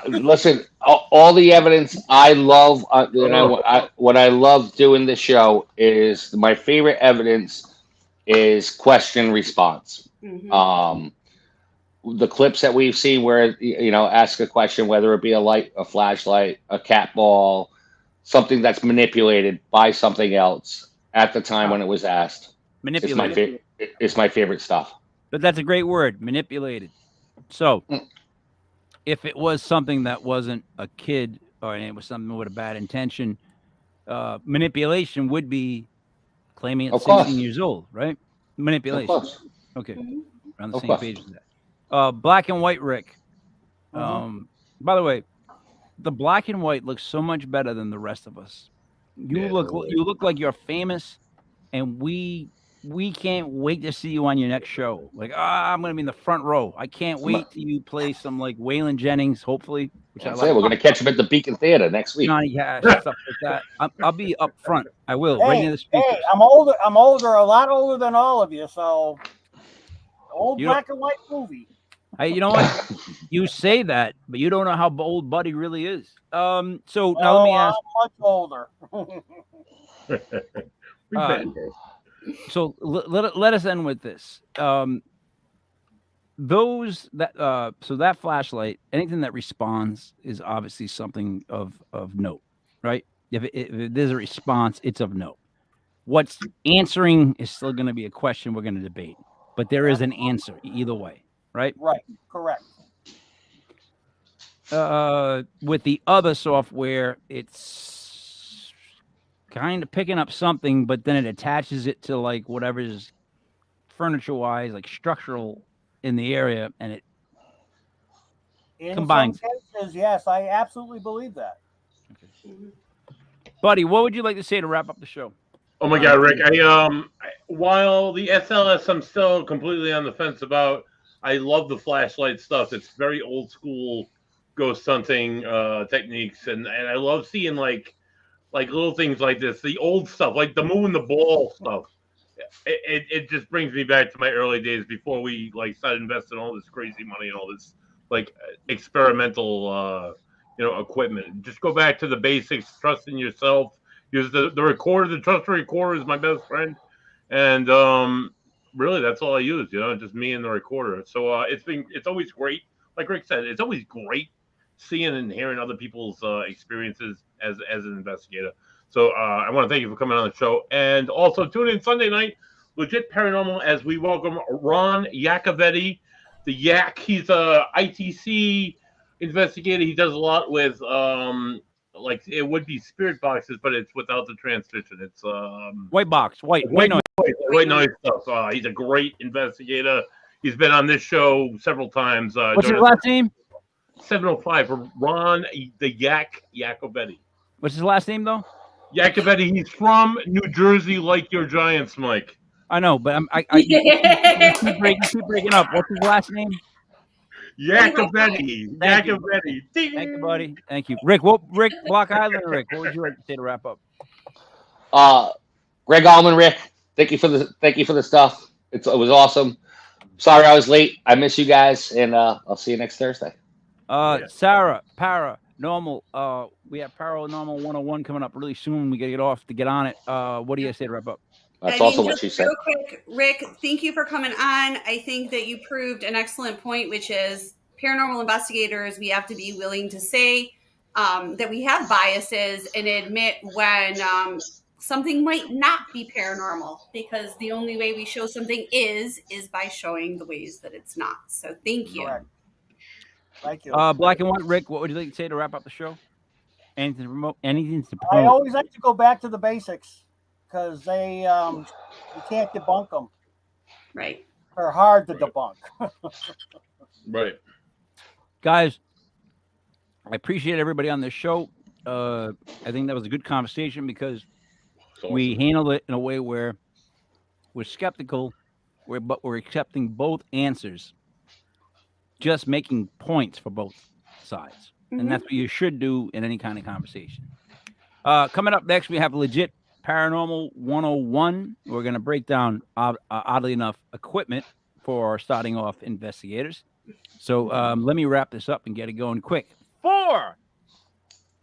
Listen, all the evidence I love, what I love doing the show is my favorite evidence is question response. Mhm. The clips that we've seen where ask a question, whether it be a light, a flashlight, a cat ball, something that's manipulated by something else at the time when it was asked. Manipulated. It's my favorite stuff. But that's a great word, manipulated. So if it was something that wasn't a kid or it was something with a bad intention, manipulation would be claiming it's Of course. 16 years old, right? Of Manipulation. course. Okay. Mhm. We're on the Of same course. page with that. Black and white Rick. By the way, the black and white looks so much better than the rest of us. You look like you're famous, and we can't wait to see you on your next show. Like, I'm gonna be in the front row. I can't wait till you play some like Waylon Jennings, hopefully, which That's I it. like. We're gonna catch him at the Beacon Theater next week. Johnny Cash, stuff like that. I'll be up front. I will, right near the speakers. Hey, I'm older, a lot older than all of you, so old You black and white movie. Hey, you know what? You say that, but you don't know how old Buddy really is. So now let me ask. I'm much older. We bet. So let us end with this. Those that so that flashlight, anything that responds is obviously something of note, right? If there's a response, it's of note. What's answering is still going to be a question we're going to debate, but there is an answer either way, right? Right. Correct. With the other software, it's kind of picking up something, but then it attaches it to like whatever's furniture-wise, like structural in the area, and it In combines. some cases, yes, I absolutely believe that. Buddy, what would you like to say to wrap up the show? Oh my God, Rick! While the SLS, I'm still completely on the fence about. I love the flashlight stuff. It's very old school ghost hunting techniques, and I love seeing like little things like this, the old stuff, like the moving the ball stuff. It just brings me back to my early days before we like started investing all this crazy money and all this like experimental equipment. Just go back to the basics, trust in yourself. Use the recorder. The trusted recorder is my best friend, and really that's all I use. Just me and the recorder. So it's always great. Like Rick said, it's always great seeing and hearing other people's experiences as an investigator. So I want to thank you for coming on the show, and also tune in Sunday night, Legit Paranormal, as we welcome Ron Iacovetti, the Yak. He's a ITC investigator. He does a lot with like it would be spirit boxes, but it's without the transmission. It's white box, white noise. White noise stuff. He's a great investigator. He's been on this show several times. What's his last name? 705 for Ron the Yak Iacovetti. What's his last name though? Iacovetti. He's from New Jersey, like your Giants, Mike. I know, but you keep breaking up. What's his last name? Iacovetti. Iacovetti. Thank you, buddy. Thank you, Rick. Block Island, Rick. What would you like to say to wrap up? Greg Allman, Rick. Thank you for the stuff. It was awesome. Sorry I was late. I miss you guys, and I'll see you next Thursday. Sarah, Paranormal. We have Paranormal 101 coming up really soon. We gotta get on it. What do you say to wrap up? That's also what she said. Real quick, Rick, thank you for coming on. I think that you proved an excellent point, which is paranormal investigators, we have to be willing to say that we have biases and admit when something might not be paranormal, because the only way we show something is by showing the ways that it's not. So thank you. Correct. Thank you. Black and White, Rick, what would you like to say to wrap up the show? Anything to promote? I always like to go back to the basics because they you can't debunk them. Right. They're hard to debunk. Right. Guys, I appreciate everybody on this show. I think that was a good conversation because we handled it in a way where we're skeptical, but we're accepting both answers, just making points for both sides. Mm-hmm. And that's what you should do in any kind of conversation. Coming up next, we have Legit Paranormal 101. We're going to break down, oddly enough, equipment for starting off investigators. So let me wrap this up and get it going quick. 4,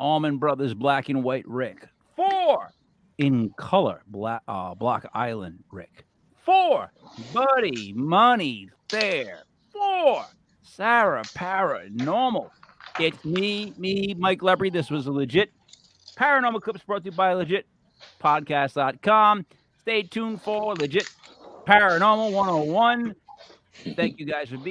Allman Brothers Black and White Rick. 4, In Color Block Island Rick. 4, Buddy Money Thayer. 4, Sarah Paranormal. It's me, Mike Lepre. This was a Legit Paranormal Clips brought to you by LegitPodcast.com. Stay tuned for Legit Paranormal 101. Thank you guys for being